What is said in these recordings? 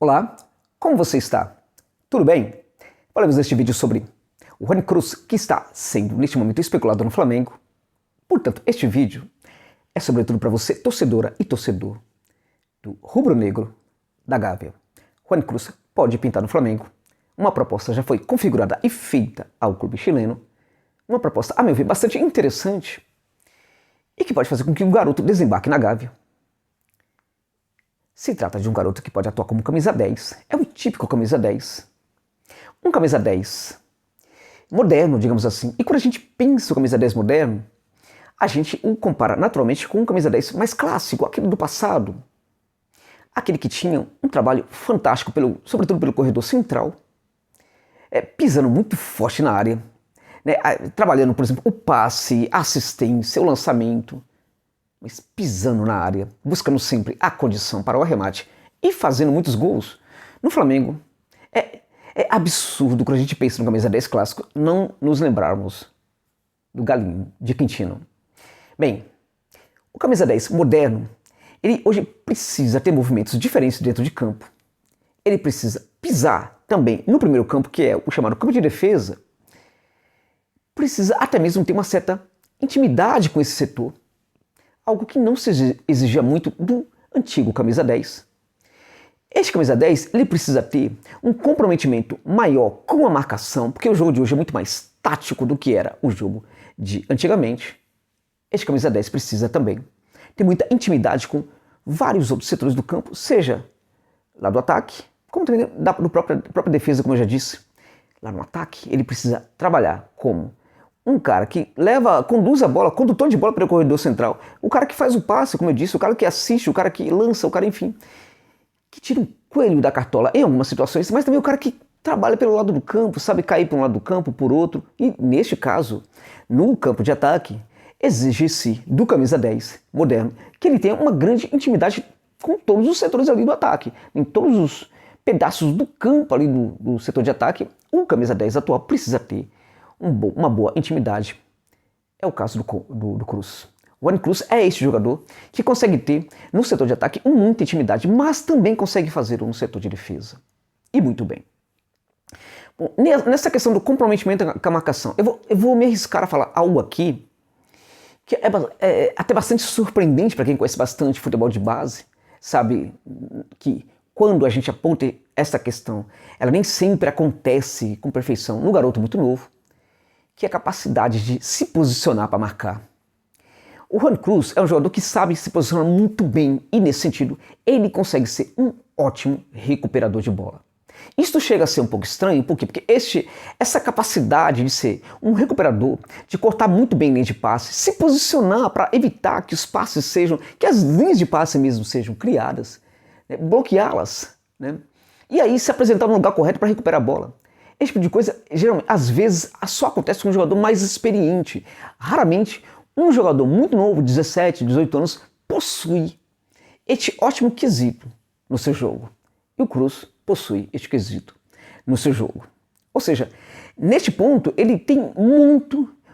Olá, como você está? Tudo bem? Falamos neste vídeo sobre o Rony Cruz, que está sendo neste momento especulado no Flamengo. Portanto, este vídeo é sobretudo para você, torcedora e torcedor do rubro-negro da Gávea. Rony Cruz pode pintar no Flamengo. Uma proposta já foi configurada e feita ao clube chileno. Uma proposta, a meu ver, bastante interessante e que pode fazer com que o garoto desembarque na Gávea. Se trata de um garoto que pode atuar como camisa 10. É um típico camisa 10. Um camisa 10 moderno, digamos assim. E quando a gente pensa o camisa 10 moderno, a gente o compara naturalmente com um camisa 10 mais clássico, aquele do passado. Aquele que tinha um trabalho fantástico, sobretudo pelo corredor central, pisando muito forte na área, trabalhando, por exemplo, o passe, a assistência, o lançamento, mas pisando na área, buscando sempre a condição para o arremate e fazendo muitos gols. No Flamengo, é absurdo quando a gente pensa no camisa 10 clássico não nos lembrarmos do Galinho, de Quintino. Bem, o camisa 10 moderno, ele hoje precisa ter movimentos diferentes dentro de campo. Ele precisa pisar também no primeiro campo, que é o chamado campo de defesa. Precisa até mesmo ter uma certa intimidade com esse setor. Algo que não se exigia muito do antigo camisa 10. Este camisa 10 ele precisa ter um comprometimento maior com a marcação, porque o jogo de hoje é muito mais tático do que era o jogo de antigamente. Este camisa 10 precisa também ter muita intimidade com vários outros setores do campo, seja lá do ataque, como também da própria defesa, como eu já disse. Lá no ataque ele precisa trabalhar como um cara que conduz a bola, condutor de bola pelo corredor central, o cara que faz o passe, como eu disse, o cara que assiste, o cara que lança, o cara, enfim, que tira um coelho da cartola em algumas situações, mas também o cara que trabalha pelo lado do campo, sabe cair por um lado do campo, por outro, e neste caso, no campo de ataque, exige-se do camisa 10 moderno que ele tenha uma grande intimidade com todos os setores ali do ataque, em todos os pedaços do campo ali do setor de ataque, o camisa 10 atual precisa ter uma boa intimidade. É o caso do Cruz. O Rony Cruz é este jogador que consegue ter no setor de ataque muita intimidade, mas também consegue fazer no setor de defesa. E muito bem. Bom, nessa questão do comprometimento com a marcação, eu vou me arriscar a falar algo aqui que é até bastante surpreendente para quem conhece bastante futebol de base, sabe que quando a gente aponta essa questão, ela nem sempre acontece com perfeição no garoto muito novo, que é a capacidade de se posicionar para marcar. O Rony Cruz é um jogador que sabe se posicionar muito bem e, nesse sentido, ele consegue ser um ótimo recuperador de bola. Isto chega a ser um pouco estranho, por quê? Porque essa capacidade de ser um recuperador, de cortar muito bem linha de passe, se posicionar para evitar que os passes que as linhas de passe mesmo sejam criadas, bloqueá-las, e aí se apresentar no lugar correto para recuperar a bola. Esse tipo de coisa, geralmente, às vezes, só acontece com um jogador mais experiente. Raramente, um jogador muito novo, 17, 18 anos, possui este ótimo quesito no seu jogo. E o Cruz possui este quesito no seu jogo. Ou seja, neste ponto, ele tem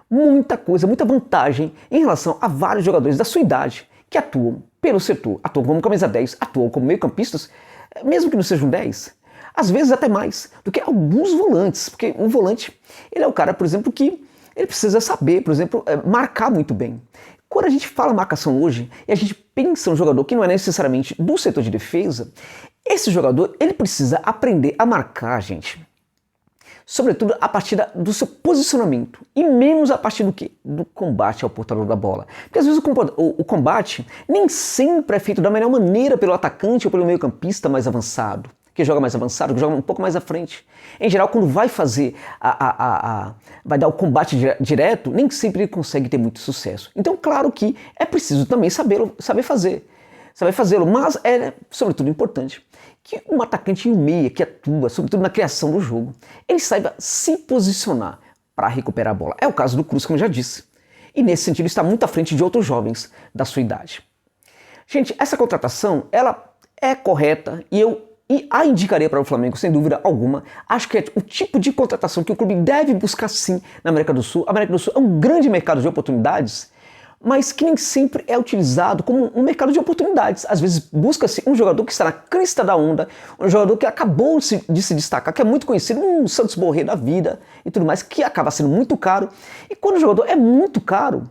muita coisa, muita vantagem em relação a vários jogadores da sua idade que atuam pelo setor, atuam como camisa 10, atuam como meio-campistas, mesmo que não sejam 10. Às vezes até mais do que alguns volantes, porque um volante, ele é o cara, por exemplo, que ele precisa saber, por exemplo, marcar muito bem. Quando a gente fala marcação hoje, e a gente pensa um jogador que não é necessariamente do setor de defesa, esse jogador, ele precisa aprender a marcar, gente. Sobretudo a partir do seu posicionamento, e menos a partir do quê? Do combate ao portador da bola. Porque às vezes o combate nem sempre é feito da melhor maneira pelo atacante ou pelo meio-campista mais avançado, que joga mais avançado, que joga um pouco mais à frente. Em geral, quando vai fazer vai dar o combate direto, nem sempre ele consegue ter muito sucesso. Então, claro que é preciso também saber fazê-lo, mas é, sobretudo, importante que um atacante e um meia que atua, sobretudo na criação do jogo, ele saiba se posicionar para recuperar a bola. É o caso do Cruz, como eu já disse. E nesse sentido está muito à frente de outros jovens da sua idade. Gente, essa contratação, ela é correta e a indicaria para o Flamengo, sem dúvida alguma. Acho que é o tipo de contratação que o clube deve buscar sim na América do Sul. A América do Sul é um grande mercado de oportunidades, mas que nem sempre é utilizado como um mercado de oportunidades. Às vezes busca-se um jogador que está na crista da onda, um jogador que acabou de se destacar, que é muito conhecido, um Santos Borré da vida e tudo mais, que acaba sendo muito caro. E quando o jogador é muito caro,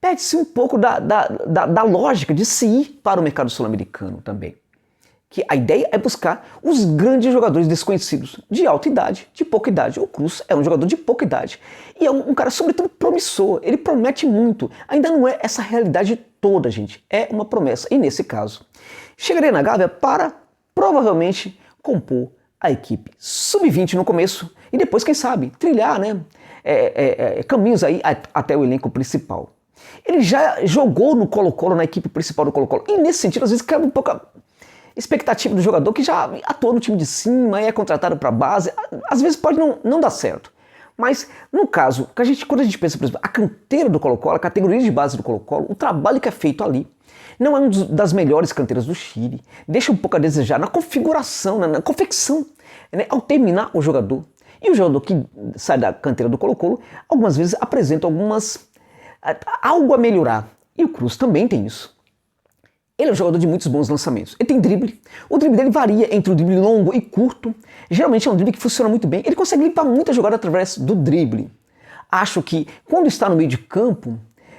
perde-se um pouco da lógica de se ir para o mercado sul-americano também. Que a ideia é buscar os grandes jogadores desconhecidos, de alta idade, de pouca idade. O Cruz é um jogador de pouca idade e é um cara, sobretudo, promissor. Ele promete muito. Ainda não é essa realidade toda, gente. É uma promessa. E nesse caso, chegaria na Gávea para, provavelmente, compor a equipe sub-20 no começo e depois, quem sabe, trilhar, né, caminhos aí até o elenco principal. Ele já jogou no Colo-Colo, na equipe principal do Colo-Colo. E nesse sentido, às vezes, quebra um pouco a expectativa do jogador que já atuou no time de cima, é contratado para a base. Às vezes pode não dar certo. Mas, no caso, quando a gente pensa, por exemplo, a canteira do Colo-Colo, a categoria de base do Colo-Colo, o trabalho que é feito ali, não é uma das melhores canteiras do Chile. Deixa um pouco a desejar na configuração, na confecção, né, ao terminar o jogador. E o jogador que sai da canteira do Colo-Colo, algumas vezes apresenta algo a melhorar. E o Cruz também tem isso. Ele é um jogador de muitos bons lançamentos. Ele tem drible. O drible dele varia entre o drible longo e curto. Geralmente é um drible que funciona muito bem. Ele consegue limpar muita jogada através do drible. Acho que quando está no meio de campo,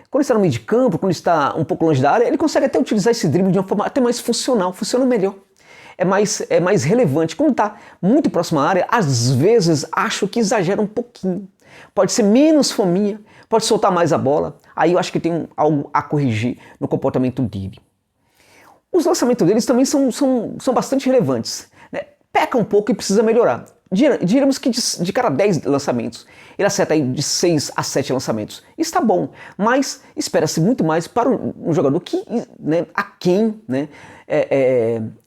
quando está um pouco longe da área, ele consegue até utilizar esse drible de uma forma até mais funcional, funciona melhor. É mais relevante. Quando está muito próximo à área, às vezes acho que exagera um pouquinho. Pode ser menos fominha, pode soltar mais a bola. Aí eu acho que tem algo a corrigir no comportamento dele. Os lançamentos deles também são bastante relevantes, né? Peca um pouco e precisa melhorar. Diremos que de cada 10 lançamentos, ele acerta aí de 6 a 7 lançamentos. Isso está bom, mas espera-se muito mais para um jogador que, né, a quem, né,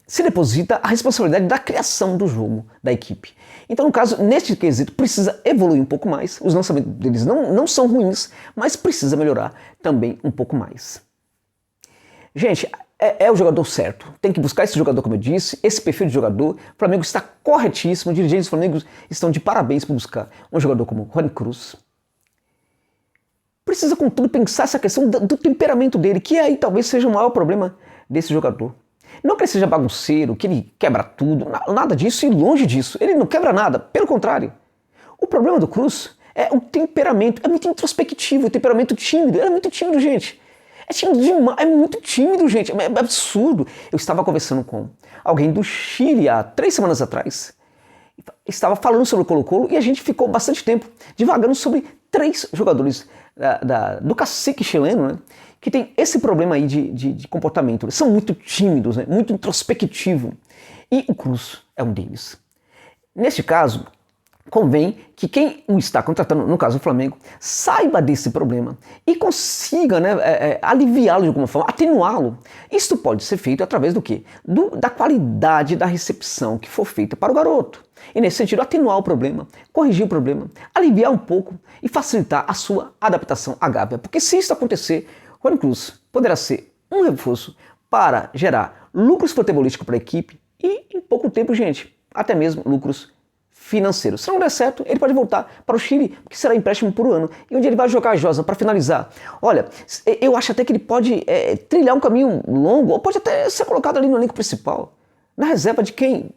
se deposita a responsabilidade da criação do jogo da equipe. Então, no caso, neste quesito, precisa evoluir um pouco mais. Os lançamentos deles não são ruins, mas precisa melhorar também um pouco mais. Gente, é o jogador certo. Tem que buscar esse jogador, como eu disse, esse perfil de jogador. O Flamengo está corretíssimo, os dirigentes do Flamengo estão de parabéns por buscar um jogador como Juan Cruz. Precisa, contudo, pensar essa questão do temperamento dele, que aí talvez seja o maior problema desse jogador. Não que ele seja bagunceiro, que ele quebra tudo, nada disso, e longe disso. Ele não quebra nada, pelo contrário. O problema do Cruz é o temperamento, é muito introspectivo, o temperamento tímido, ele é muito tímido, gente. É tímido demais, é muito tímido, gente, é absurdo. Eu estava conversando com alguém do Chile há 3 semanas atrás, estava falando sobre o Colo-Colo e a gente ficou bastante tempo divagando sobre 3 jogadores do cacique chileno, né, que tem esse problema aí de comportamento. Eles são muito tímidos, né, muito introspectivos, e o Cruz é um deles. Neste caso, convém que quem o está contratando, no caso o Flamengo, saiba desse problema e consiga, né, aliviá-lo de alguma forma, atenuá-lo. Isso pode ser feito através do quê? Da qualidade da recepção que for feita para o garoto. E nesse sentido, atenuar o problema, corrigir o problema, aliviar um pouco e facilitar a sua adaptação à Gávea. Porque se isso acontecer, Juan Cruz poderá ser um reforço para gerar lucros futebolísticos para a equipe e, em pouco tempo, gente, até mesmo lucros financeiro. Se não der certo, ele pode voltar para o Chile, que será empréstimo por 1 ano, e onde ele vai jogar a Josa. Para finalizar, olha, eu acho até que ele pode trilhar um caminho longo, ou pode até ser colocado ali no elenco principal. Na reserva de quem?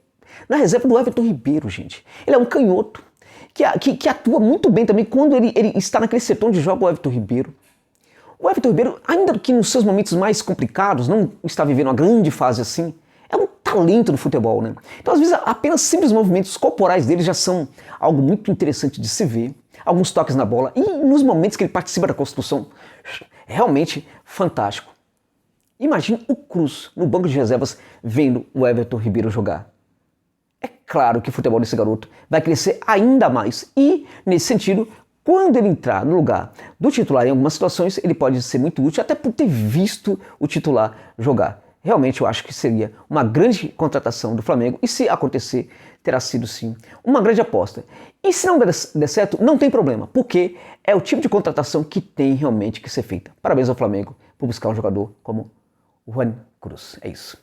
Na reserva do Everton Ribeiro, gente. Ele é um canhoto, que atua muito bem também quando ele está naquele setor onde joga o Everton Ribeiro. O Everton Ribeiro, ainda que nos seus momentos mais complicados, não está vivendo uma grande fase assim, é um talento do futebol, né? Então, às vezes, apenas simples movimentos corporais dele já são algo muito interessante de se ver. Alguns toques na bola e nos momentos que ele participa da construção, realmente fantástico. Imagine o Cruz no banco de reservas vendo o Everton Ribeiro jogar. É claro que o futebol desse garoto vai crescer ainda mais e, nesse sentido, quando ele entrar no lugar do titular em algumas situações, ele pode ser muito útil até por ter visto o titular jogar. Realmente eu acho que seria uma grande contratação do Flamengo e, se acontecer, terá sido sim uma grande aposta. E se não der certo, não tem problema, porque é o tipo de contratação que tem realmente que ser feita. Parabéns ao Flamengo por buscar um jogador como o Juan Cruz. É isso.